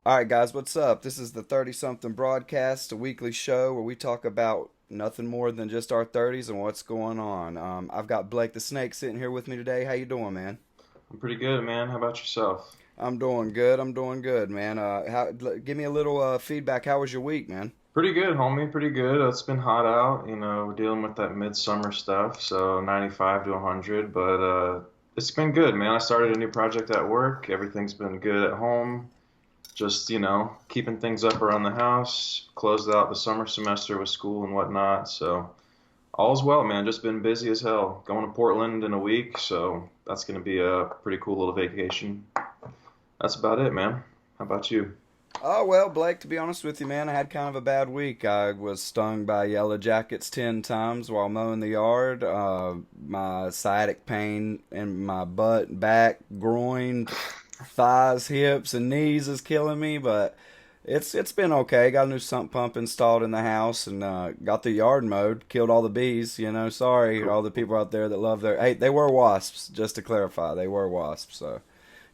All right, guys, what's up? This is the 30 something broadcast, a weekly show where we talk about nothing more than just our 30s and what's going on. I've got Blake the Snake sitting here with me today. How you doing, man? I'm pretty good, man. How about yourself? I'm doing good. I'm doing good, man. Give me a little feedback. How was your week, man? Pretty good, homie. Pretty good. It's been hot out, dealing with that midsummer stuff, so 95 to 100, but it's been good, man. I started a new project at work. Everything's been good at home. Just, keeping things up around the house. Closed out the summer semester with school and whatnot, so all's well, man. Just been busy as hell. Going to Portland in a week, so that's going to be a pretty cool little vacation. That's about it, man. How about you? Oh, well, Blake, to be honest with you, man, I had kind of a bad week. I was stung by yellow jackets 10 times while mowing the yard. My sciatic pain in my butt, back, groin, thighs, hips, and knees is killing me, but it's been okay. Got a new sump pump installed in the house and got the yard mowed. Killed all the bees. Sorry, Cool. all the people out there that love their. Hey, they were wasps. Just to clarify, they were wasps. So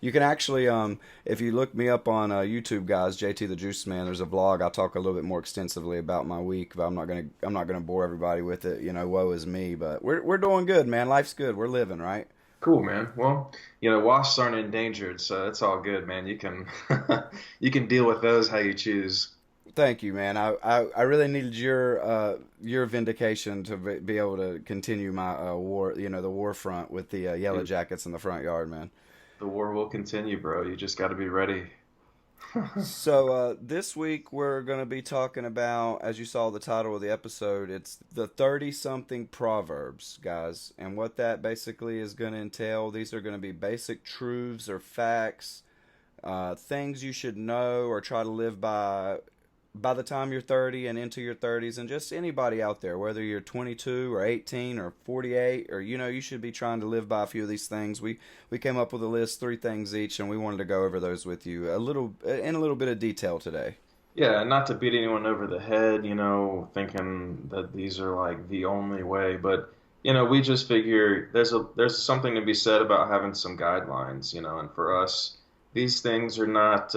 you can actually, if you look me up on YouTube, guys, JT the Juice Man, there's a vlog. I talk a little bit more extensively about my week, but I'm not gonna bore everybody with it. Woe is me. But we're doing good, man. Life's good. We're living, right? Cool, man. Well, wasps aren't endangered, so it's all good, man. You can you can deal with those how you choose. Thank you, man. I really needed your vindication to be able to continue my war, the war front with the yellow Dude, jackets in the front yard, man. the war will continue, bro. You just got to be ready. So this week we're going to be talking about, as you saw the title of the episode, it's the 30 something Proverbs, guys. And what that basically is going to entail, these are going to be basic truths or facts, things you should know or try to live by the time you're 30 and into your 30s, and just anybody out there, whether you're 22 or 18 or 48, or you should be trying to live by a few of these things. We came up with a list, three things each, and we wanted to go over those with you a little bit of detail today. Yeah, not to beat anyone over the head, thinking that these are like the only way, but we just figure there's something to be said about having some guidelines, and for us, these things are not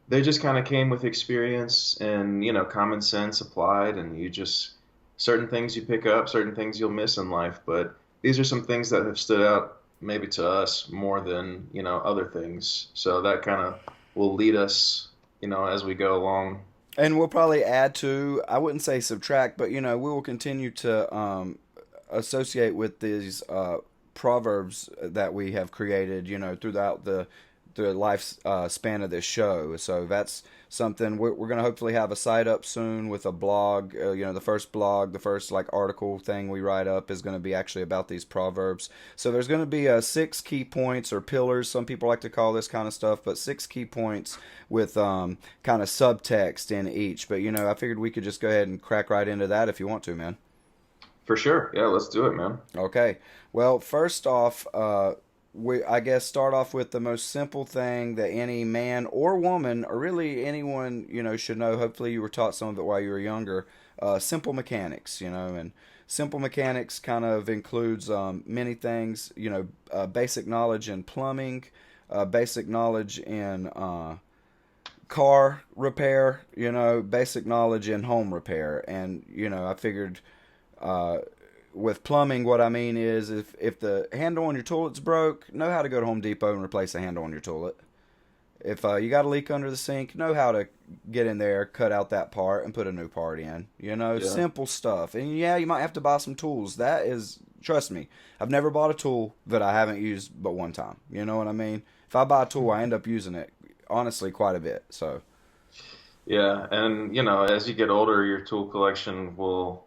they just kind of came with experience and common sense applied, and you just certain things you pick up, certain things you'll miss in life, but these are some things that have stood out maybe to us more than other things, so that kind of will lead us as we go along. And we'll probably add to, I wouldn't say subtract, but we will continue to associate with these proverbs that we have created, throughout the life span of this show. So that's something we're going to hopefully have a site up soon with a blog. The first blog, the first like article thing we write up is going to be actually about these proverbs. So there's going to be six key points or pillars. Some people like to call this kind of stuff, but six key points with kind of subtext in each. But I figured we could just go ahead and crack right into that if you want to, man. For sure. Yeah, let's do it, man. Okay. Well, first off, I guess start off with the most simple thing that any man or woman, or really anyone, should know. Hopefully, you were taught some of it while you were younger. Simple mechanics, and simple mechanics kind of includes many things. Basic knowledge in plumbing, basic knowledge in car repair. Basic knowledge in home repair, and I figured uh, with plumbing, what I mean is if the handle on your toilet's broke, know how to go to Home Depot and replace the handle on your toilet. If you got a leak under the sink, know how to get in there, cut out that part, and put a new part in. Yeah. Simple stuff. And yeah, you might have to buy some tools. That is, trust me, I've never bought a tool that I haven't used but one time. You know what I mean? If I buy a tool, I end up using it, honestly, quite a bit. So, Yeah, and as you get older, your tool collection will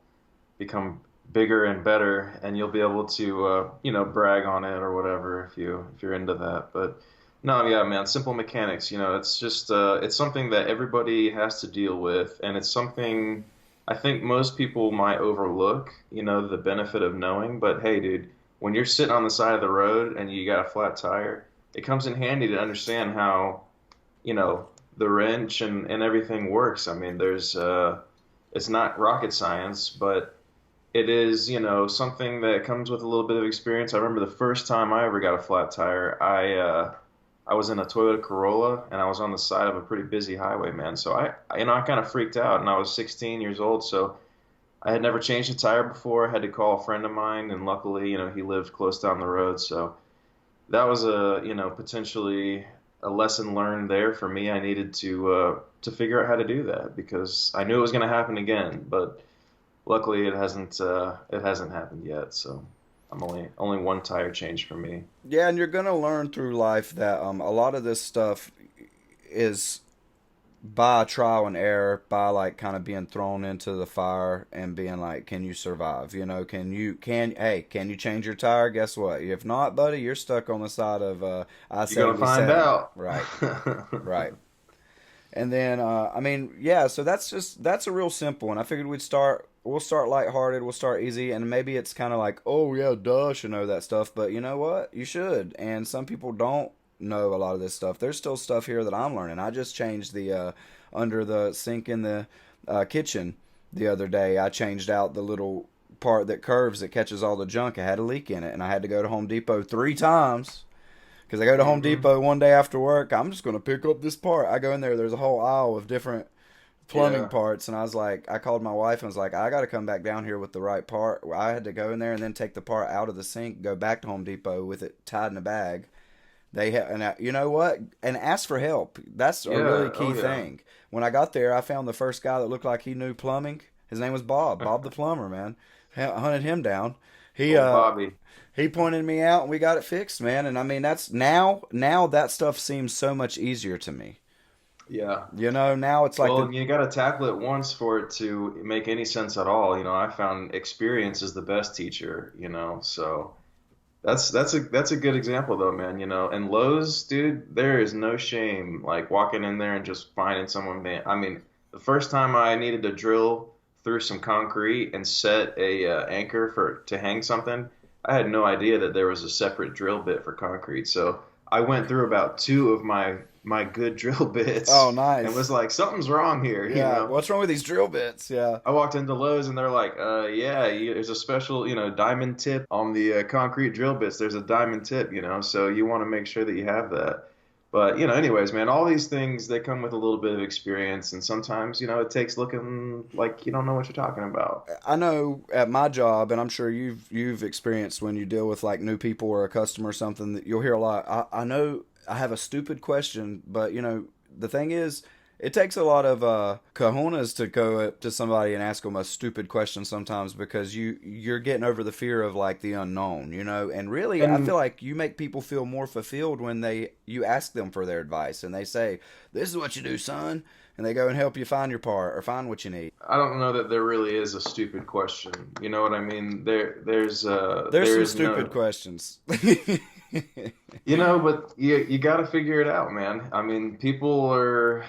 become bigger and better, and you'll be able to brag on it or whatever if you're into that. But no, yeah, man, simple mechanics, it's just it's something that everybody has to deal with, and it's something I think most people might overlook, the benefit of knowing. But hey, dude, when you're sitting on the side of the road and you got a flat tire, it comes in handy to understand how you know the wrench and everything works. I mean, there's it's not rocket science, but it is, something that comes with a little bit of experience. I remember the first time I ever got a flat tire, I was in a Toyota Corolla and I was on the side of a pretty busy highway, man. So I kind of freaked out and I was 16 years old. So I had never changed a tire before. I had to call a friend of mine and luckily, he lived close down the road. So that was potentially a lesson learned there for me. I needed to figure out how to do that because I knew it was going to happen again, but luckily it hasn't happened yet. So I'm only one tire change for me. Yeah, and you're gonna learn through life that a lot of this stuff is by trial and error, by like kind of being thrown into the fire and being like, can you survive? Can you change your tire? Guess what? If not, buddy, you're stuck on the side of I You're gonna seventy find seven. out. Right, right. And then I mean, yeah. So that's a real simple. And I figured We'll start lighthearted. We'll start easy, and maybe it's kind of like, oh yeah, duh, I should know that stuff. But you know what? You should. And some people don't know a lot of this stuff. There's still stuff here that I'm learning. I just changed the under the sink in the kitchen the other day. I changed out the little part that curves that catches all the junk. It had a leak in it, and I had to go to Home Depot 3 times because I go to Home Hmm. Depot one day after work. I'm just going to pick up this part. I go in there. There's a whole aisle of different plumbing Yeah. parts, and I was like, I called my wife and was like, I got to come back down here with the right part. I had to go in there and then take the part out of the sink, go back to Home Depot with it tied in a bag. You know what? And ask for help. That's a really Yeah. key Oh yeah. thing. When I got there, I found the first guy that looked like he knew plumbing. His name was Bob, Bob the plumber, man. Hunted him down. He Old uh Bobby. he pointed me out and we got it fixed, man. And I mean, that's now that stuff seems so much easier to me. Yeah. Now it's like the Well, you got to tackle it once for it to make any sense at all. I found experience is the best teacher. So that's a good example though, man. And Lowe's, dude, there is no shame like walking in there and just finding someone, man. I mean, the first time I needed to drill through some concrete and set a anchor for to hang something, I had no idea that there was a separate drill bit for concrete. So I went through about two of my good drill oh, bits and was nice. like, something's wrong here, you Yeah, know. what's wrong with these drill bits? Yeah. I walked into Lowe's and they're like, yeah, there's a special, diamond tip on the concrete drill bits. There's a diamond tip, so you want to make sure that you have that. But, anyways, man, all these things, they come with a little bit of experience. And sometimes, it takes looking like you don't know what you're talking about. I know at my job, and I'm sure you've experienced when you deal with like new people or a customer or something that you'll hear a lot. I know I have a stupid question, but the thing is, it takes a lot of cojones to go up to somebody and ask them a stupid question sometimes because you're getting over the fear of like the unknown. And really, I feel And like you make people feel more fulfilled when you ask them for their advice and they say, "This is what you do, son," and they go and help you find your part or find what you need. I don't know that there really is a stupid question. You know what I mean? There's There some is stupid no. questions. But you got to figure it out, man. I mean, people are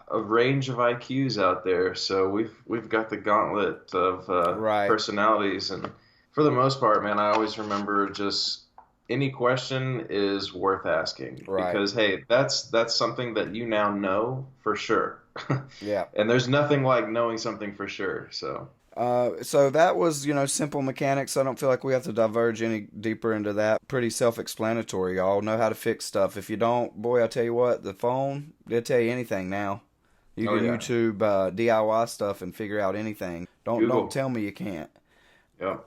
a range of IQs out there, so we've got the gauntlet of Right, personalities, and for the most part, man, I always remember just any question is worth asking right. because hey, that's something that you now know for sure, Yeah. and there's nothing like knowing something for sure. So So that was, simple mechanics. I don't feel like we have to diverge any deeper into that. Pretty self-explanatory. Y'all know how to fix stuff. If you don't, boy, I tell you what, the phone, it'll tell you anything now. You oh can yeah, YouTube DIY stuff and figure out anything. Don't Google, tell me you can't. yeah,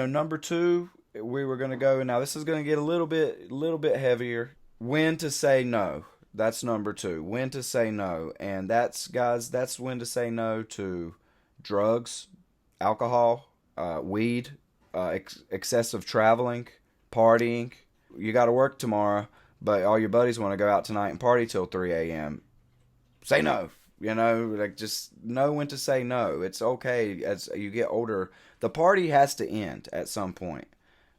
Number two, we were gonna go. Now this is gonna get a little bit heavier. When to say no. That's number two. When to say no, and that's guys. That's when to say no to drugs, alcohol, weed, excessive traveling, partying. You got to work tomorrow, but all your buddies want to go out tonight and party till 3 a.m. Say no. Like just know when to say no. It's okay as you get older. The party has to end at some point,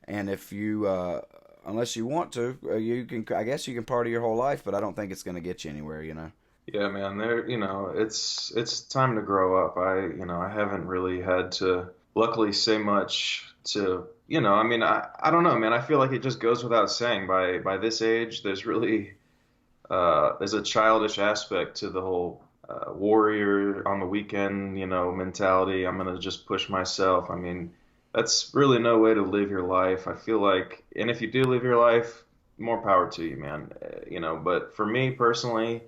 and if you, unless you want to, you can. I guess you can party your whole life, but I don't think it's going to get you anywhere. yeah, man. It's time to grow up. I haven't really had to, luckily, say much to, I mean, I don't know, man. I feel like it just goes without saying. By this age, there's a childish aspect to the whole warrior on the weekend, mentality. I'm gonna just push myself. I mean, that's really no way to live your life. I feel like, and if you do live your life, more power to you, man. But for me personally,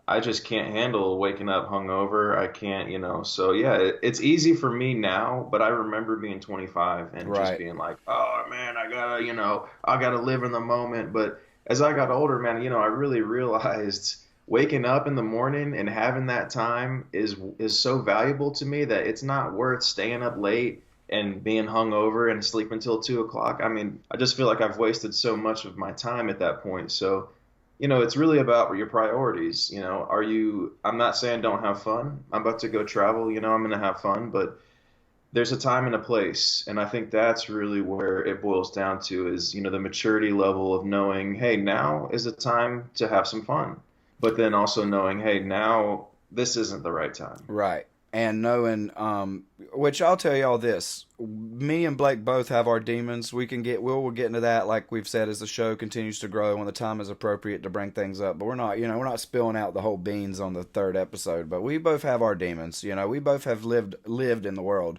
I just can't handle waking up hungover. I can't, So yeah, it's easy for me now, but I remember being 25 and just Right. being like, oh man, I gotta live in the moment. But as I got older, man, I really realized waking up in the morning and having that time is so valuable to me that it's not worth staying up late and being hungover and sleeping until 2 o'clock. I mean, I just feel like I've wasted so much of my time at that point. So it's really about your priorities. I'm not saying don't have fun. I'm about to go travel, I'm going to have fun, but there's a time and a place. And I think that's really where it boils down to is, the maturity level of knowing, hey, now is the time to have some fun. But then also knowing, hey, now this isn't the right time. Right. And knowing, which I'll tell y'all this, me and Blake both have our demons. We'll get into that, like we've said, as the show continues to grow when the time is appropriate to bring things up. But we're not spilling out the whole beans on the third episode. But we both have our demons. We both have lived in the world,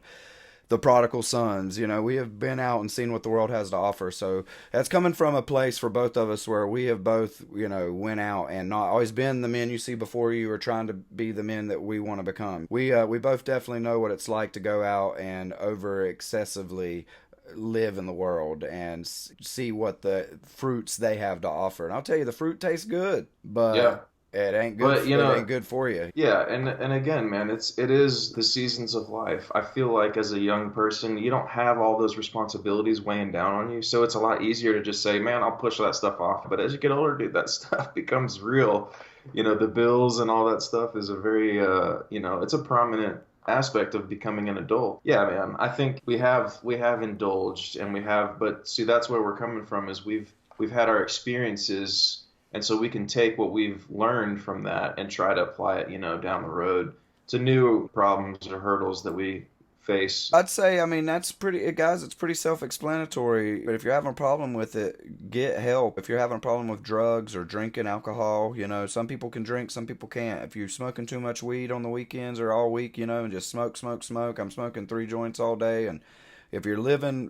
the prodigal sons. We have been out and seen what the world has to offer. So that's coming from a place for both of us where we have both, went out and not always been the men you see before you or trying to be the men that we want to become. We both definitely know what it's like to go out and over excessively live in the world and see what the fruits they have to offer. And I'll tell you, the fruit tastes good, but Yeah. it ain't good. But, It ain't good for you. yeah, and again, man, it is the seasons of life. I feel like as a young person, you don't have all those responsibilities weighing down on you, so it's a lot easier to just say, "Man, I'll push that stuff off." But as you get older, dude, that stuff becomes real. The bills and all that stuff is a very it's a prominent aspect of becoming an adult. Yeah, man, I think we have indulged and but see, that's where we're coming from is we've had our experiences and so we can take what we've learned from that and try to apply it, down the road to new problems or hurdles that we face. I'd say, I mean, that's pretty, guys, it's pretty self explanatory. But if you're having a problem with it, get help. If you're having a problem with drugs or drinking alcohol, some people can drink, some people can't. If you're smoking too much weed on the weekends or all week, and just smoke, smoke, smoke, I'm smoking 3 joints all day. And if you're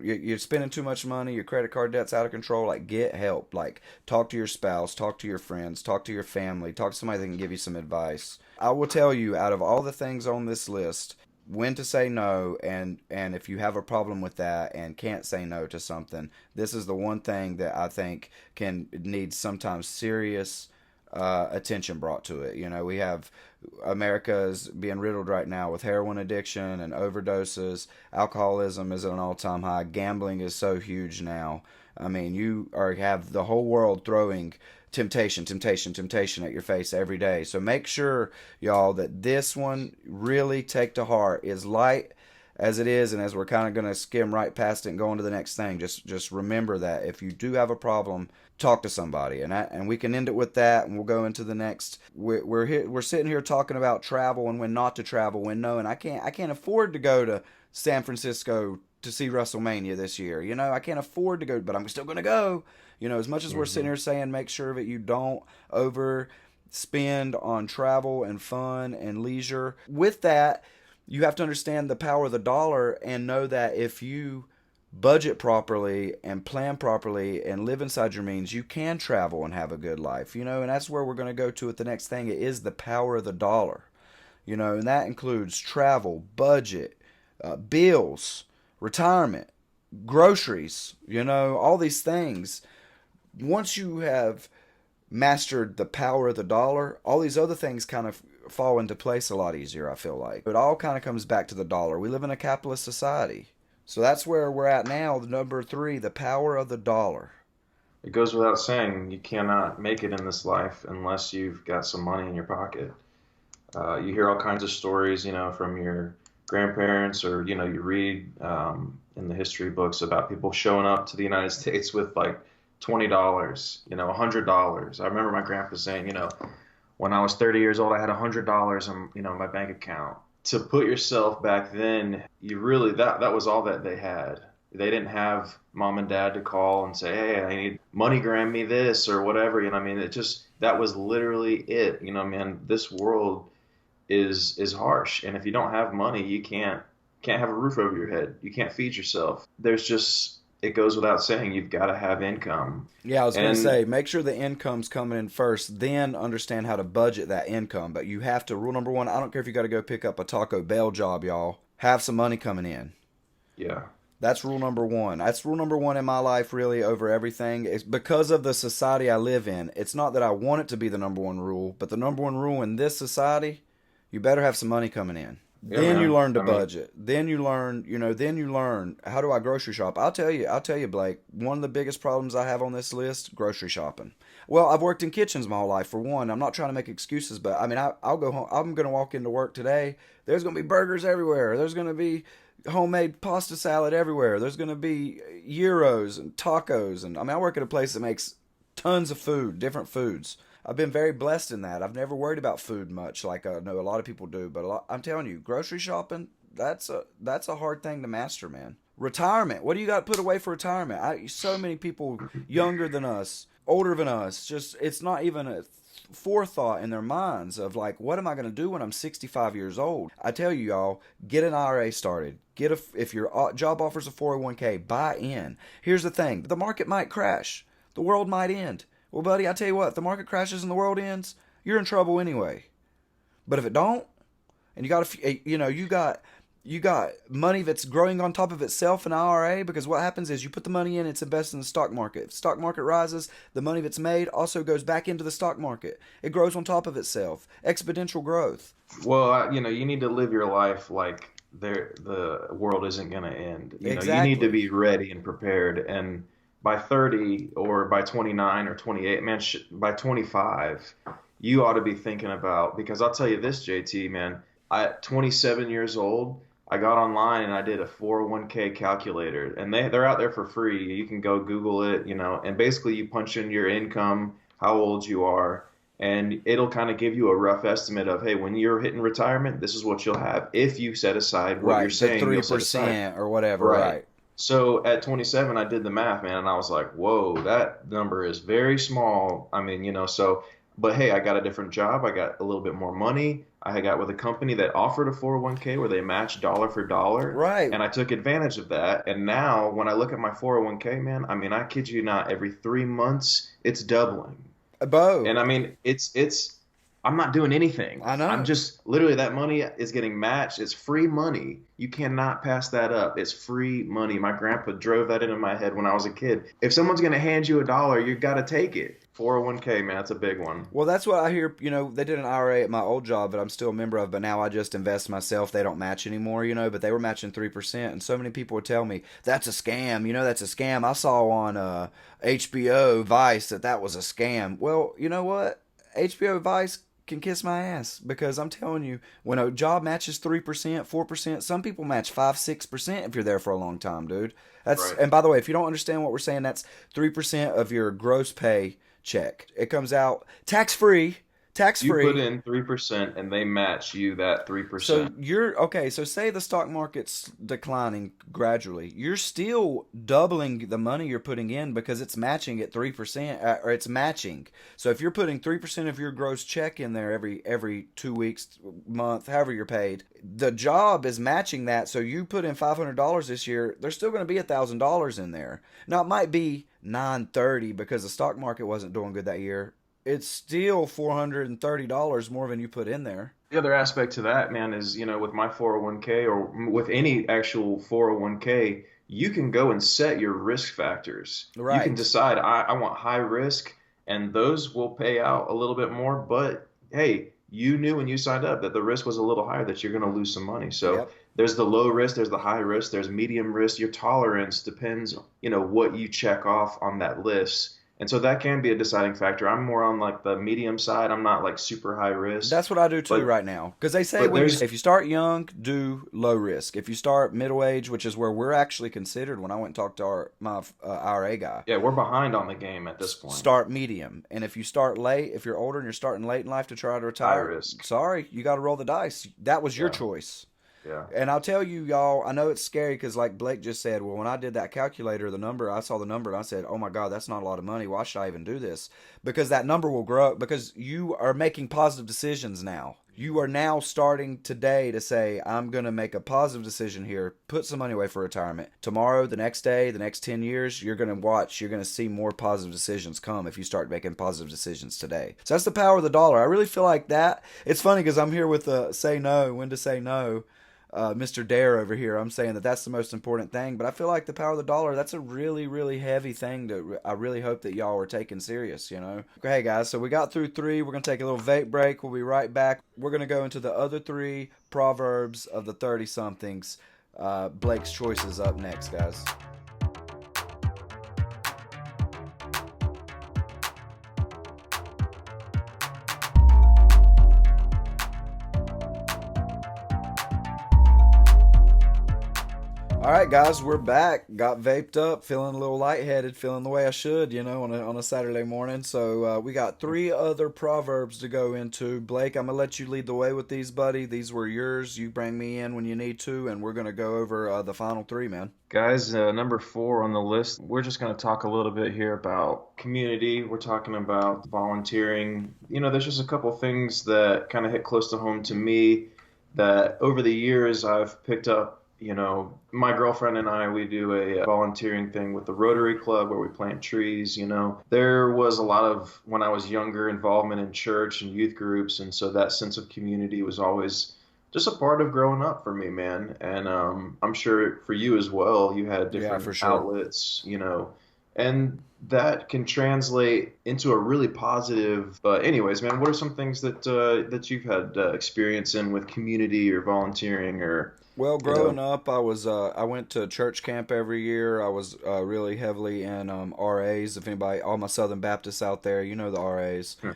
you're spending too much money, your credit card debt's out of control, like, get help. Like, talk to your spouse, talk to your friends, talk to your family, talk to somebody that can give you some advice. I will tell you, out of all the things on this list, when to say no, and if you have a problem with that and can't say no to something, this is the one thing that I think can need sometimes serious attention brought to it. We have America is being riddled right now with heroin addiction and overdoses. Alcoholism is at an all-time high. Gambling is so huge now. I mean, have the whole world throwing temptation, temptation, temptation at your face every day. So make sure, y'all, that this one really take to heart. Is light as it is, and as we're kind of going to skim right past it and go on to the next thing, just remember that if you do have a problem, talk to somebody, and we can end it with that, and we'll go into the next. We're sitting here talking about travel and when not to travel, when no, and I can't afford to go to San Francisco to see WrestleMania this year. I can't afford to go, but I'm still going to go. As much as we're sitting Hmm. here saying make sure that you don't overspend on travel and fun and leisure. With that, you have to understand the power of the dollar and know that if you budget properly and plan properly and live inside your means, you can travel and have a good life. And that's where we're going to go to with the next thing. It is the power of the dollar. And that includes travel, budget, bills, retirement, groceries, all these things. Once you have mastered the power of the dollar, all these other things kind of fall into place a lot easier, I feel like. It all kind of comes back to the dollar. We live in a capitalist society. So that's where we're at now. The number 3, the power of the dollar. It goes without saying you cannot make it in this life unless you've got some money in your pocket. You hear all kinds of stories, from your grandparents, or you read in the history books about people showing up to the United States with like $20, $100. I remember my grandpa saying, when I was 30 years old, I had $100 in my bank account. To put yourself back then, you really that was all that they had. They didn't have mom and dad to call and say, "Hey, I need money, gram me this," or whatever. I mean, it just that was literally it. Man, this world is harsh, and if you don't have money, you can't have a roof over your head. You can't feed yourself. There's just it goes without saying you've got to have income. Yeah, I was going to And say, make sure the income's coming in first, then understand how to budget that income. But you have to, rule number one, I don't care if you got to go pick up a Taco Bell job, y'all, have some money coming in. yeah, That's rule number one. That's rule number one in my life, really, over everything. It's because of the society I live in. It's not that I want it to be the number one rule, but the number one rule in this society, you better have some money coming in. yeah, Then you man. learn to I mean, budget. Then you learn, then you learn how do I grocery shop. I'll tell you, Blake, one of the biggest problems I have on this list, grocery shopping. Well, I've worked in kitchens my whole life for one. I'm not trying to make excuses, but I mean, I'll go home. I'm going to walk into work today. There's going to be burgers everywhere. There's going to be homemade pasta salad everywhere. There's going to be gyros and tacos. And I mean, I work at a place that makes tons of food, different foods. I've been very blessed in that. I've never worried about food much, like I know a lot of people do. But I'm telling you, grocery shopping, that's a hard thing to master, man. Retirement. What do you got to put away for retirement? So many people younger than us, older than us, just it's not even a forethought in their minds of like, what am I going to do when I'm 65 years old? I tell you, y'all, get an IRA started. If your job offers a 401k, buy in. Here's the thing: the market might crash, the world might end. Well, buddy, I tell you what, if the market crashes and the world ends, you're in trouble anyway. But if it don't, and you got money that's growing on top of itself in IRA, because what happens is you put the money in, it's invested in the stock market. If the stock market rises, the money that's made also goes back into the stock market. It grows on top of itself. Exponential growth. well, you need to live your life like the world isn't going to end. You need to Exactly. be ready and prepared. And by 30 or by 29 or 28, man, by 25, you ought to be thinking about, because I'll tell you this, JT, man, at 27 years old, I got online and I did a 401k calculator, and they're out there for free. You can go Google it, and basically you punch in your income, how old you are, and it'll kind of give you a rough estimate of, hey, when you're hitting retirement, this is what you'll have if you set aside what you're Right. The saying three you'll set aside. percent or whatever. Right. Right. So at 27, I did the math, man, and I was like, whoa, that number is very small. I mean, but hey, I got a different job. I got a little bit more money. I got with a company that offered a 401k where they matched dollar for dollar, Right. and I took advantage of that. And now when I look at my 401k, man, I mean, I kid you not, every 3 months it's doubling. Bo. And I mean, I'm not doing anything. I I'm know. just literally that money is getting matched. It's free money. You cannot pass that up. It's free money. My grandpa drove that into my head when I was a kid. If someone's going to hand you a dollar, you got to take it. 401k, man, that's a big one. Well, that's what I hear. They did an IRA at my old job that I'm still a member of, but now I just invest myself. They don't match anymore, but they were matching 3%. And so many people would tell me, that's a scam. That's a scam. I saw on HBO Vice that was a scam. Well, you know what? HBO Vice can kiss my ass, because I'm telling you, when a job matches 3%, 4%, some people match 5, 6% if you're there for a long time, dude. Right. And by the way, if you don't understand what we're saying, that's 3% of your gross pay check. It comes out tax free, tax You put free. in 3% and they match you that So 3%. you're okay. So say the stock market's declining gradually. You're still doubling the money you're putting in because it's matching at 3%, or it's matching. So if you're putting 3% of your gross check in there every 2 weeks, month, however you're paid, the job is matching that. So you put in $500 this year. There's still going to be $1,000 in there. Now it might be 930 because the stock market wasn't doing good that year. It's still $430 more than you put in there. The other aspect to that, man, is, with my 401k or with any actual 401k, you can go and set your risk factors. You can Right. decide, I want high risk, and those will pay out a little bit more. But hey, you knew when you signed up that the risk was a little higher, that you're going to lose some money. So Yep. there's the low risk, there's the high risk, there's medium risk. Your tolerance depends, what you check off on that list. And so that can be a deciding factor. I'm more on like the medium side. I'm not like super high risk, That's what I do too but right now. Because they say but there's if you start young, do low risk. If you start middle age, which is where we're actually considered when I went and talked to my IRA guy, yeah, we're behind on the game at this point. start medium. And if you start late, if you're older and you're starting late in life to try to High retire, risk. sorry, you got to roll the dice. That was your Yeah, choice. yeah. And I'll tell you, y'all, I know it's scary because, like Blake just said, well, when I did that calculator, I saw the number and I said, oh my God, that's not a lot of money. Why should I even do this? Because that number will grow because you are making positive decisions now. You are now starting today to say, I'm going to make a positive decision here, put some money away for retirement. Tomorrow, the next day, the next 10 years, you're going to watch, you're going to see more positive decisions come if you start making positive decisions today. So that's the power of the dollar. I really feel like that. It's funny because I'm here with say no, when to say no. Mr. Dare over here. I'm saying that that's the most important thing, but I feel like the power of the dollar, that's a really, really heavy thing that I really hope that y'all are taking serious, you know? Hey guys, so we got through three. We're going to take a little vape break. We'll be right back. We're going to go into the other three Proverbs of the 30 somethings. Blake's Choice is up next, guys. All right, guys, we're back. Got vaped up, feeling a little lightheaded, feeling the way I should, you know, on a Saturday morning. So we got three other proverbs to go into. Blake, I'm gonna let you lead the way with these, buddy. These were yours. You bring me in when you need to, and we're gonna go over the final three, man. Guys, number 4 on the list, we're just going to talk a little bit here about community. We're talking about volunteering. You know, there's just a couple things that kind of hit close to home to me that over the years I've picked up. You know, my girlfriend and I, we do a volunteering thing with the Rotary Club where we plant trees. You know, there was a lot of, when I was younger, involvement in church and youth groups. And so that sense of community was always just a part of growing up for me, man. And I'm sure for you as well, you had Yeah, different for sure. outlets, you know, and that can translate into a really positive. But anyways, man, what are some things that you've had experience in with community or volunteering or, Well, you growing know? up, I went to church camp every year. I was really heavily in RAs. If anybody, all my Southern Baptists out there, you know the RAs. Hmm.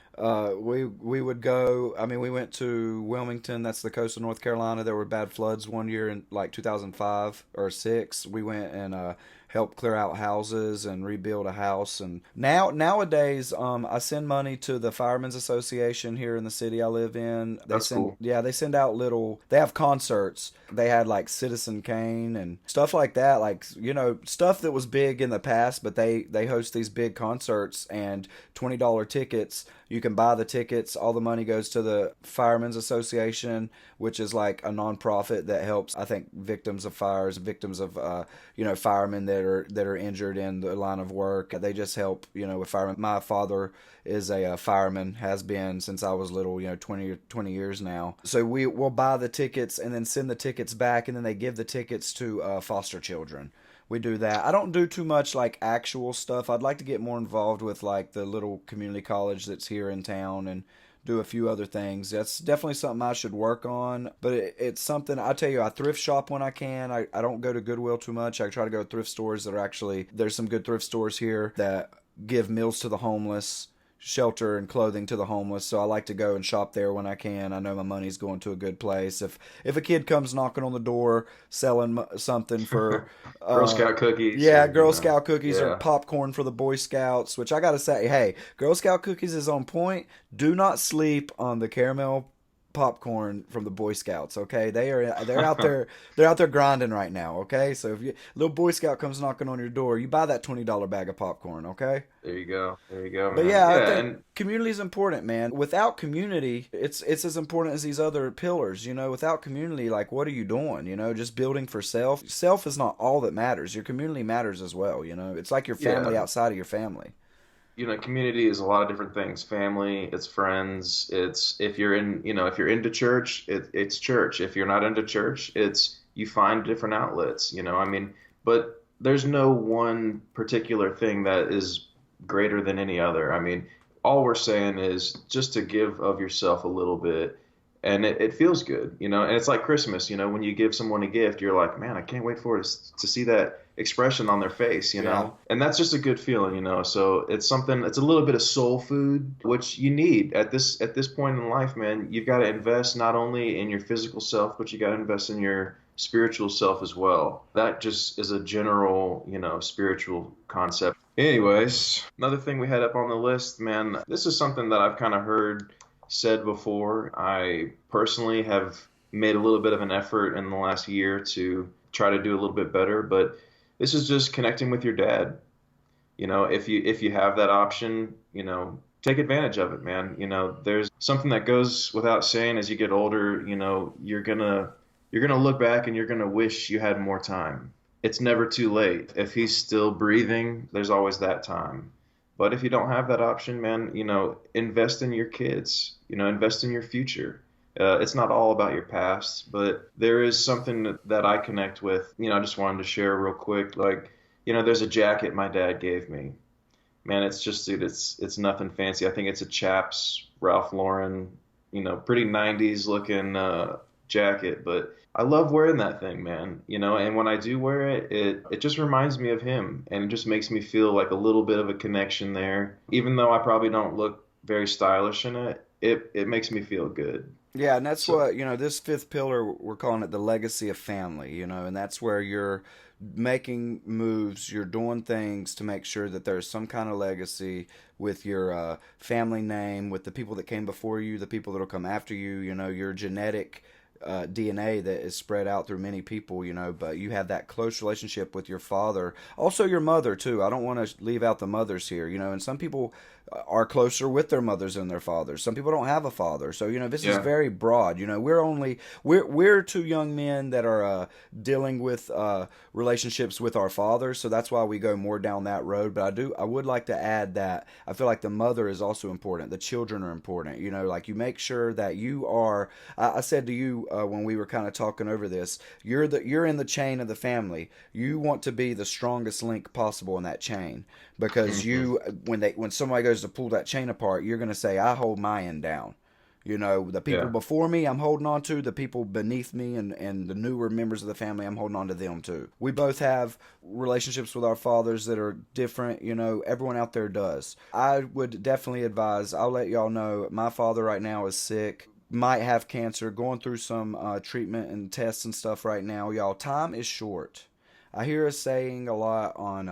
We would go. I mean, we went to Wilmington. That's the coast of North Carolina. There were bad floods one year in like 2005 or six. We went and helped clear out houses and rebuild a house. And nowadays, I send money to the Firemen's Association here in the city I live in. They That's send, cool. yeah, they send out little. They have concerts. They had like Citizen Kane and stuff like that, like, you know, stuff that was big in the past, but they host these big concerts, and $20 tickets. You can buy the tickets. All the money goes to the Firemen's Association, which is like a nonprofit that helps, I think, victims of fires, victims of you know, firemen that are injured in the line of work. They just help, you know, with firemen. My father is a fireman, has been since I was little, you know, 20 years now. So we will buy the tickets and then send the tickets back, and then they give the tickets to foster children. We do that. I don't do too much like actual stuff. I'd like to get more involved with like the little community college that's here in town and do a few other things. That's definitely something I should work on. But it's something, I tell you, I thrift shop when I can. I don't go to Goodwill too much. I try to go to thrift stores that are actually, there's some good thrift stores here that give meals to the homeless, shelter and clothing to the homeless. So I like to go and shop there when I can. I know my money's going to a good place. If a kid comes knocking on the door selling something for Girl uh Scout cookies yeah, or, you Girl know, Scout cookies or yeah. popcorn for the Boy Scouts, which I gotta say, hey, Girl Scout cookies is on point. Do not sleep on the caramel popcorn from the Boy Scouts. Okay, they're out there, they're out there grinding right now. Okay, so if you little Boy Scout comes knocking on your door, you buy that $20 bag of popcorn. Okay. There you go. There you go, But man. yeah, I Yeah, think and community is important, man. Without community, it's as important as these other pillars. You know, without community, like what are you doing? You know, just building for self. Self is not all that matters. Your community matters as well. You know, it's like your family yeah, outside of your family. you know, community is a lot of different things. Family, it's friends, it's if you're in, you know, if you're into church, it's church. If you're not into church, it's you find different outlets, you know. I mean, but there's no one particular thing that is greater than any other. I mean, all we're saying is just to give of yourself a little bit and it feels good, you know, and it's like Christmas, you know, when you give someone a gift, you're like, man, I can't wait for it to see that expression on their face, you Yeah. know, and that's just a good feeling, you know. So it's something, it's a little bit of soul food, which you need at this point in life, man. You've got to invest not only in your physical self, but you got to invest in your spiritual self as well. That just is a general, you know, spiritual concept. Anyways, another thing we had up on the list, man, this is something that I've kind of heard said before. I personally have made a little bit of an effort in the last year to try to do a little bit better, but this is just connecting with your dad. You know, if you have that option, you know, take advantage of it, man. There's something that goes without saying as you get older, you're gonna look back and you're gonna wish you had more time. It's never too late. If he's still breathing, there's always that time. But if you don't have that option, man, invest in your kids, invest in your future. It's not all about your past, but there is something that I connect with. I just wanted to share real quick. Like, there's a jacket my dad gave me. Man, it's just, dude, it's nothing fancy. I think it's a Chaps Ralph Lauren, pretty 90s looking jacket, but I love wearing that thing, man. And when I do wear it, it just reminds me of him, and it just makes me feel like a little bit of a connection there. Even though I probably don't look very stylish in it, it makes me feel good. Yeah, and that's So, what, this fifth pillar, we're calling it the legacy of family, and that's where you're making moves, you're doing things to make sure that there's some kind of legacy with your family name, with the people that came before you, the people that'll come after you, your genetic DNA that is spread out through many people, but you have that close relationship with your father. Also, your mother, too. I don't want to leave out the mothers here, and some people are closer with their mothers than their fathers. Some people don't have a father. So, this is yeah, very broad. We're two young men that are dealing with relationships with our fathers. So that's why we go more down that road. But I would like to add that I feel like the mother is also important. The children are important. Like you make sure that you are. I said to you when we were kind of talking over this, you're in the chain of the family. You want to be the strongest link possible in that chain because hmm when somebody goes to pull that chain apart, you're going to say, I hold my end down. The people yeah, before me I'm holding on to, the people beneath me and the newer members of the family, I'm holding on to them too. We both have relationships with our fathers that are different, everyone out there does. I would definitely advise, I'll let y'all know, my father right now is sick, might have cancer, going through some treatment and tests and stuff right now. Y'all, time is short. I hear us saying a lot on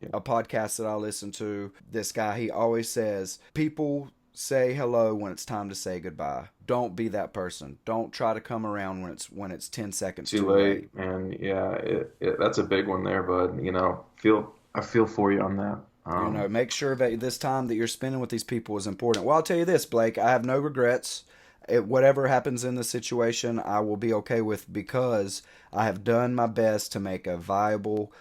yeah, a podcast that I listen to. This guy, he always says, people say hello when it's time to say goodbye. Don't be that person. Don't try to come around when it's 10 seconds too too late. late, man. Yeah, that's a big one there, bud. I feel for you on that. Make sure that this time that you're spending with these people is important. Well, I'll tell you this, Blake, I have no regrets. Whatever happens in the situation, I will be okay with because I have done my best to make a viable,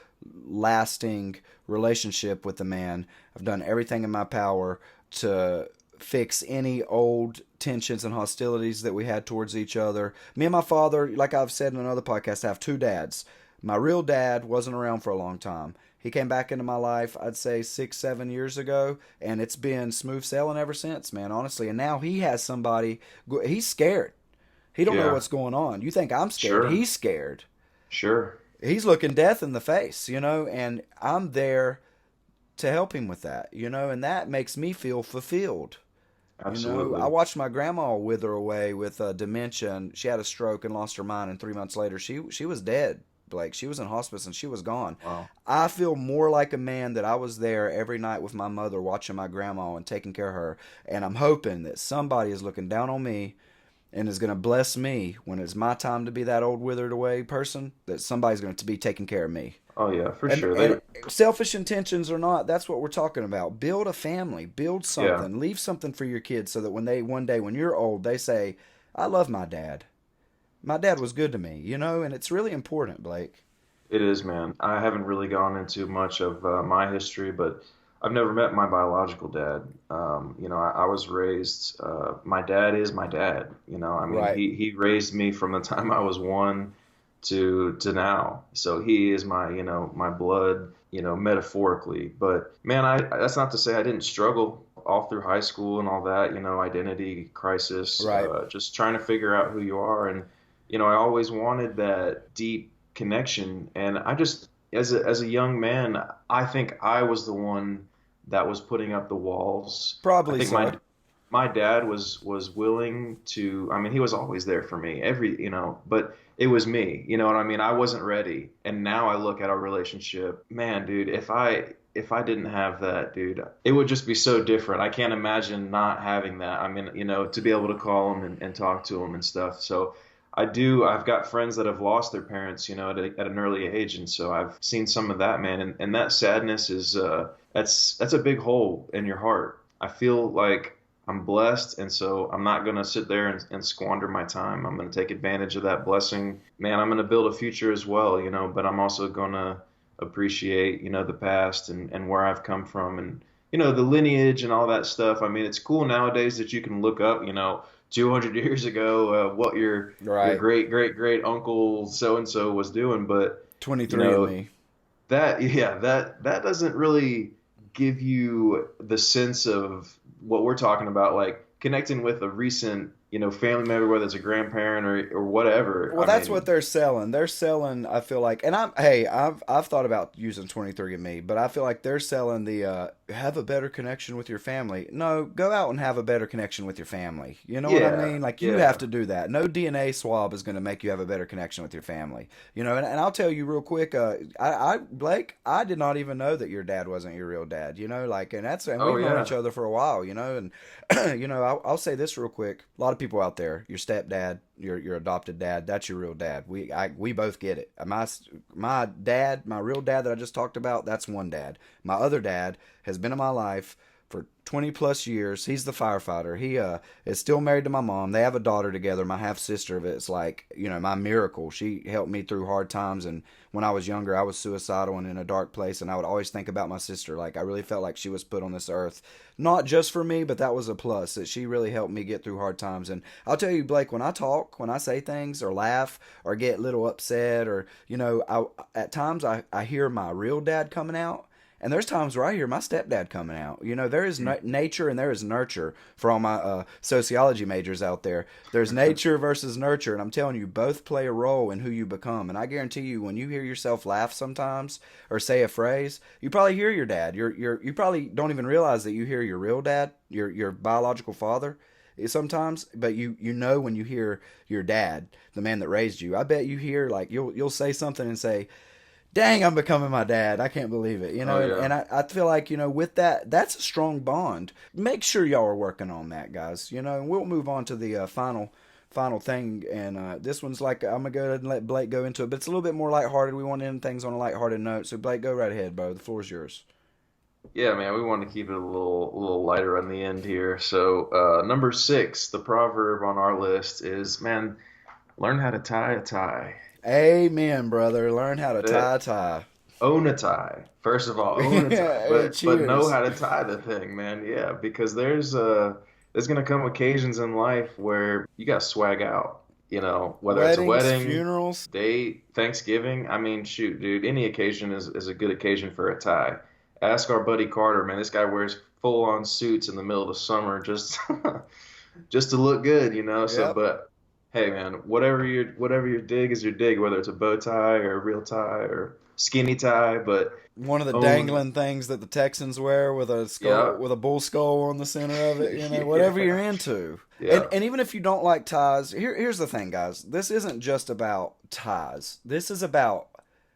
lasting relationship with the man. I've done everything in my power to fix any old tensions and hostilities that we had towards each other. Me and my father, like I've said in another podcast, I have two dads. My real dad wasn't around for a long time. He came back into my life, I'd say 6, 7 years ago, and it's been smooth sailing ever since, man, honestly. And now he has somebody, he's scared. He don't know yeah, what's going on. You think I'm scared? sure, He's scared. sure, He's looking death in the face, and I'm there to help him with that, and that makes me feel fulfilled. I absolutely. watched my grandma wither away with dementia, and she had a stroke and lost her mind. And 3 months later, she was dead. Blake, she was in hospice and she was gone. Wow. I feel more like a man that I was there every night with my mother, watching my grandma and taking care of her. And I'm hoping that somebody is looking down on me and is going to bless me when it's my time to be that old withered away person. That somebody's going to be taking care of me. Oh yeah, for And sure. and selfish intentions or not, that's what we're talking about. Build a family, build Yeah, something, leave something for your kids so that when they one day when you're old, they say, "I love my dad. My dad was good to me," and it's really important, Blake. it is, man. I haven't really gone into much of my history, but I've never met my biological dad. I was raised. My dad is my dad. I mean, Right. he raised me from the time I was one to now. So he is my blood. Metaphorically. But man, I that's not to say I didn't struggle all through high school and all that. Identity crisis, Right. just trying to figure out who you are. And I always wanted that deep connection. And I just, as a young man, I think I was the one that was putting up the walls. I Probably think my so. my dad was willing to. I mean, he was always there for me, but it was me. You know what I mean? I wasn't ready. And now I look at our relationship, man, dude, if I didn't have that, dude, it would just be so different. I can't imagine not having that. I mean, to be able to call him and talk to him and stuff. So I've got friends that have lost their parents, at an early age. And so I've seen some of that, man. And that sadness is, that's a big hole in your heart. I feel like I'm blessed, and so I'm not gonna sit there and squander my time. I'm gonna take advantage of that blessing. Man, I'm gonna build a future as well, but I'm also gonna appreciate, the past and where I've come from and the lineage and all that stuff. I mean, it's cool nowadays that you can look up, 200 years ago, what your Right. great great great uncle so and so was doing, but you 23 and know me. that doesn't really give you the sense of what we're talking about, like connecting with a recent, family member, whether it's a grandparent or whatever. Well, I that's what mean, they're selling. They're selling, I feel like, and I've thought about using 23andMe, but I feel like they're selling the have a better connection with your family. No, go out and have a better connection with your family. You know what I yeah, mean? Like you have yeah. to do that. No DNA swab is going to make you have a better connection with your family. And I'll tell you real quick, Blake, I did not even know that your dad wasn't your real dad. And Oh we've known yeah. each other for a while. And I'll say this real quick. A lot of people out there, your stepdad, your adopted dad, that's your real dad. We both get it. My dad, my real dad that I just talked about, that's one dad. My other dad has been in my life for 20 plus years. He's the firefighter. He is still married to my mom. They have a daughter together. My half sister of it's like, my miracle. She helped me through hard times, and when I was younger, I was suicidal and in a dark place, and I would always think about my sister. Like I really felt like she was put on this earth not just for me, but that was a plus that she really helped me get through hard times. And I'll tell you, Blake, when I talk, when I say things or laugh or get a little upset or, at times I hear my real dad coming out. And there's times where I hear my stepdad coming out. There is nature and there is nurture for all my sociology majors out there. There's nature versus nurture, and I'm telling you, both play a role in who you become. And I guarantee you, when you hear yourself laugh sometimes or say a phrase, you probably hear your dad. You probably don't even realize that you hear your real dad, your biological father, sometimes, but you know when you hear your dad, the man that raised you. I bet you hear like you'll say something and say, dang, I'm becoming my dad. I can't believe it. Oh And, yeah. and I feel like, with that, that's a strong bond. Make sure y'all are working on that, guys. And we'll move on to the final thing. And this one's like, I'm going to go ahead and let Blake go into it, but it's a little bit more lighthearted. We want to end things on a lighthearted note. So, Blake, go right ahead, bro. The floor is yours. Yeah, man, we want to keep it a little lighter on the end here. So, number 6, the proverb on our list is, man, learn how to tie a tie. Amen, brother. Learn how to Uh, tie a tie. Own a tie. First of all, own a tie, Hey, but know cheers. how to tie the thing, man. Yeah, because there's gonna come occasions in life where you got swag out. Whether it's a Weddings, wedding, funerals. date, Thanksgiving. I mean, shoot, dude, any occasion is a good occasion for a tie. Ask our buddy Carter, man. This guy wears full on suits in the middle of the summer just just to look good, So, Yep. but hey, man, whatever your dig is your dig, whether it's a bow tie or a real tie or skinny tie, but One of the own, dangling things that the Texans wear with a skull yeah, with a bull skull on the center of it, whatever you're yeah, into. And yeah, and even if you don't like ties, here's the thing, guys. This isn't just about ties. This is about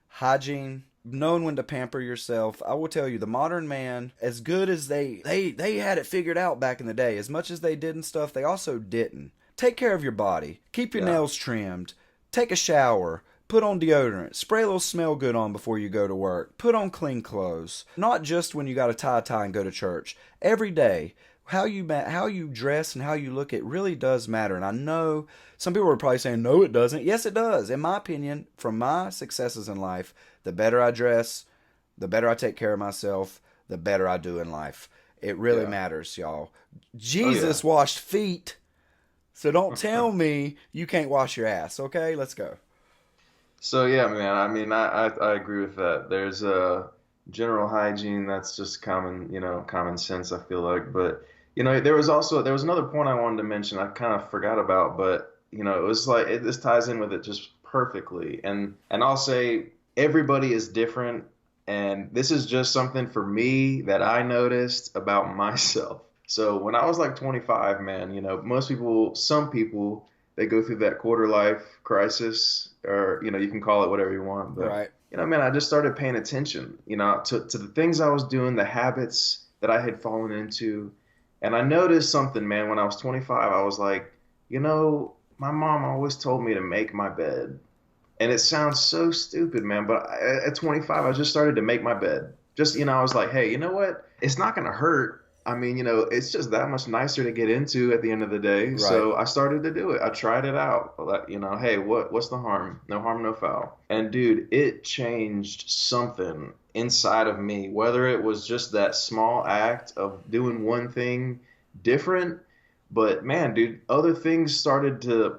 hygiene, knowing when to pamper yourself. I will tell you, the modern man, as good as they had it figured out back in the day, as much as they did and stuff, they also didn't. Take care of your body. Keep your yeah, nails trimmed. Take a shower. Put on deodorant. Spray a little smell good on before you go to work. Put on clean clothes. Not just when you got to tie a tie and go to church. Every day, how you dress and how you look, it really does matter. And I know some people are probably saying no, it doesn't. Yes, it does. In my opinion, from my successes in life, the better I dress, the better I take care of myself, the better I do in life. It really yeah. matters, y'all. Oh yeah. Jesus washed feet, so don't tell me you can't wash your ass. Okay, let's go. So yeah, man. I mean, I agree with that. There's a general hygiene that's just common, common sense. I feel like, but there was another point I wanted to mention. I kind of forgot about, but it was like this ties in with it just perfectly. And I'll say everybody is different, and this is just something for me that I noticed about myself. So when I was like 25, man, some people they go through that quarter life crisis, or you can call it whatever you want, but Right. man, I just started paying attention, to the things I was doing, the habits that I had fallen into, and I noticed something, man. When I was 25, I was like, my mom always told me to make my bed, and it sounds so stupid, man, but at 25, I just started to make my bed. Just, I was like, hey, you know what? It's not gonna hurt. I mean, it's just that much nicer to get into at the end of the day. Right. So I started to do it. I tried it out. Hey, what's the harm? No harm, no foul. And dude, it changed something inside of me, whether it was just that small act of doing one thing different, but man, dude, other things started to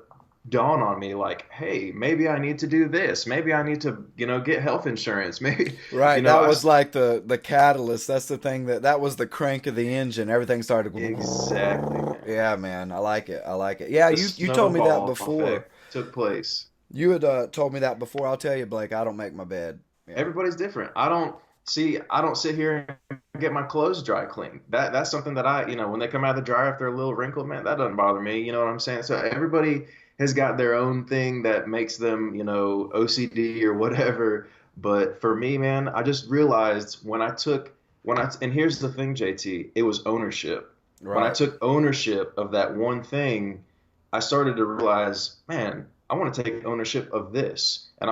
dawn on me like, hey, maybe I need to do this. Maybe I need to, get health insurance. Maybe, Right. you know, That I was like the catalyst. That's the thing that was the crank of the engine. Everything started. exactly, man. Yeah, man. I like it. I like it. Yeah, The you told me that snowball before. effect took place. You had told me that before. I'll tell you, Blake. I don't make my bed. Yeah. Everybody's different. I don't sit here and get my clothes dry cleaned. That's something that when they come out of the dryer if they're a little wrinkled, man, that doesn't bother me. You know what I'm saying? So everybody has got their own thing that makes them, OCD or whatever. But for me, man, I just realized and here's the thing, JT, it was ownership. When I Right. took ownership of that one thing, I started to realize, man, I want to take ownership of this. And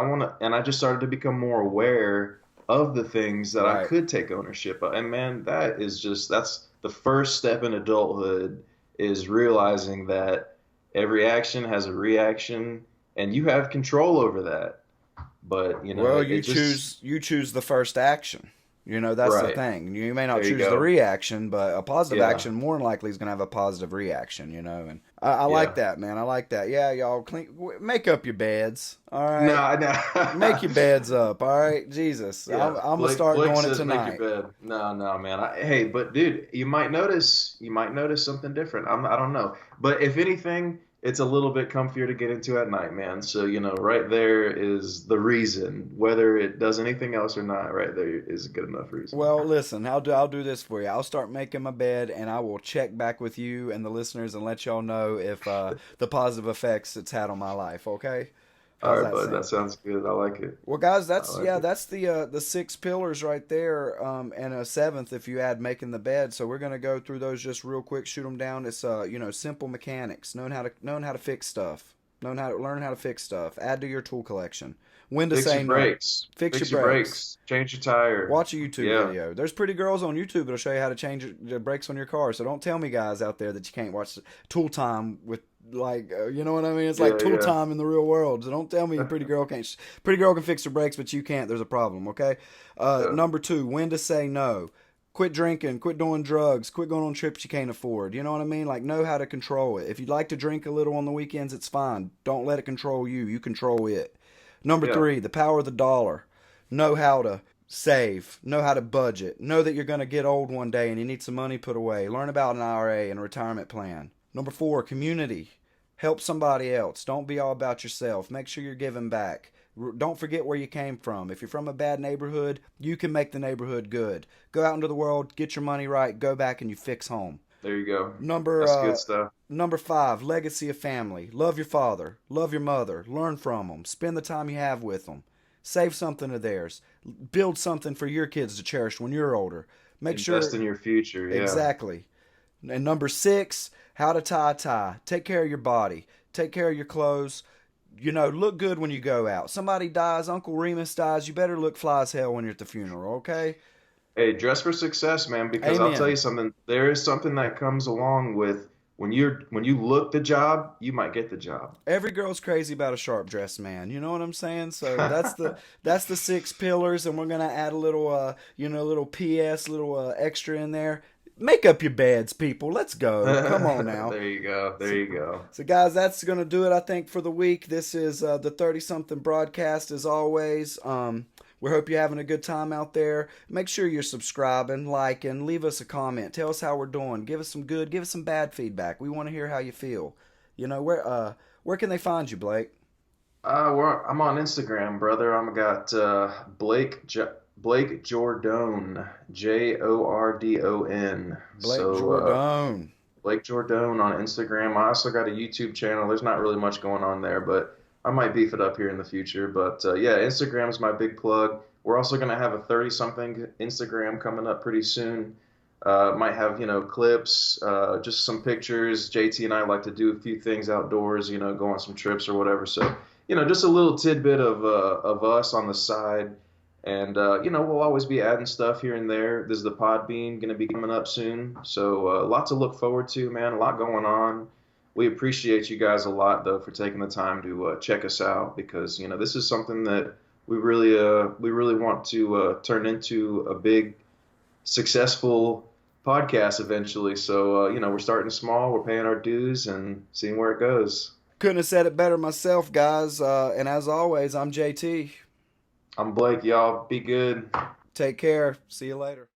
I just started to become more aware of the things that I Right. could take ownership of. And man, that's the first step in adulthood is realizing that every action has a reaction and you have control over that. But, Well, it just, you choose the first action. That's the right. thing. You may not There you choose the go. reaction, but a positive Yeah. action more than likely is going to have a positive reaction. And I like Yeah. that, man. I like that. Yeah, y'all make up your beds. All right, No, no. make your beds up. All right, Jesus, I'm Yeah, gonna start Blake doing it says make your tonight. bed. No, no, man. Hey, but dude, you might notice something different. I don't know. But if anything, it's a little bit comfier to get into at night, man. So, right there is the reason. Whether it does anything else or not, right there is a good enough reason. Well, listen, I'll do this for you. I'll start making my bed, and I will check back with you and the listeners and let y'all know if the positive effects it's had on my life. Okay, All how's right, that bud, that sound? sounds good. I like it. Well, guys, I like it. that's the six pillars right there, and a seventh if you add making the bed. So we're gonna go through those just real quick, shoot them down. It's simple mechanics, knowing how to fix stuff, knowing how to learn how to fix stuff, add to your tool collection, when to Fix say your no, brakes. fix your Fix your brakes. brakes. Change your tire. Watch a YouTube Yeah. video. There's pretty girls on YouTube that'll show you how to change the brakes on your car. So don't tell me, guys out there, that you can't watch Tool Time with you know what I mean? It's like Yeah, Tool yeah. Time in the real world. So don't tell me a pretty girl can't. Pretty girl can fix her brakes, but you can't. There's a problem. Okay. Yeah. Number two, when to say no. Quit drinking. Quit doing drugs. Quit going on trips you can't afford. You know what I mean? Like know how to control it. If you'd like to drink a little on the weekends, it's fine. Don't let it control you. You control it. Number Yeah. three, the power of the dollar. Know how to save, know how to budget, know that you're going to get old one day and you need some money put away. Learn about an IRA and a retirement plan. Number four, community. Help somebody else. Don't be all about yourself. Make sure you're giving back. Don't forget where you came from. If you're from a bad neighborhood, you can make the neighborhood good. Go out into the world, get your money right, go back and you fix home. There you go. Number That's good stuff. number 5, legacy of family. Love your father, love your mother, learn from them, spend the time you have with them. Save something of theirs. Build something for your kids to cherish when you're older. Make Invest sure in your future. Yeah. exactly. And number 6, how to tie a tie. Take care of your body. Take care of your clothes. Look good when you go out. Somebody dies, Uncle Remus dies, you better look fly as hell when you're at the funeral, okay? Hey, dress for success, man, because I'll tell Amen. you something. There is something that comes along with when you look the job, you might get the job. Every girl's crazy about a sharp dressed man. You know what I'm saying? So that's the 6 pillars, and we're gonna add a little little PS, little extra in there. Make up your beds, people. Let's go. Come on now. There you go. There So, you go. so guys, that's gonna do it. I think for the week. This is the 30 something broadcast as always. We hope you're having a good time out there. Make sure you're subscribing, liking, leave us a comment. Tell us how we're doing. Give us some good, give us some bad feedback. We want to hear how you feel. Where can they find you, Blake? I'm on Instagram, brother. I'm got Blake Jordone, Jordon. Blake So Jordan. Blake Jordone on Instagram. I also got a YouTube channel. There's not really much going on there, but I might beef it up here in the future. But yeah, Instagram's my big plug. We're also going to have a 30 something Instagram coming up pretty soon. Might have, clips, just some pictures. JT and I like to do a few things outdoors, go on some trips or whatever. So, just a little tidbit of us on the side. And we'll always be adding stuff here and there. There's the Podbean going to be coming up soon, so a lot to look forward to, man. A lot going on. We appreciate you guys a lot, though, for taking the time to check us out because this is something that we really want to turn into a big successful podcast eventually. So we're starting small, we're paying our dues, and seeing where it goes. Couldn't have said it better myself, guys. And as always, I'm JT. I'm Blake. Y'all be good. Take care. See you later.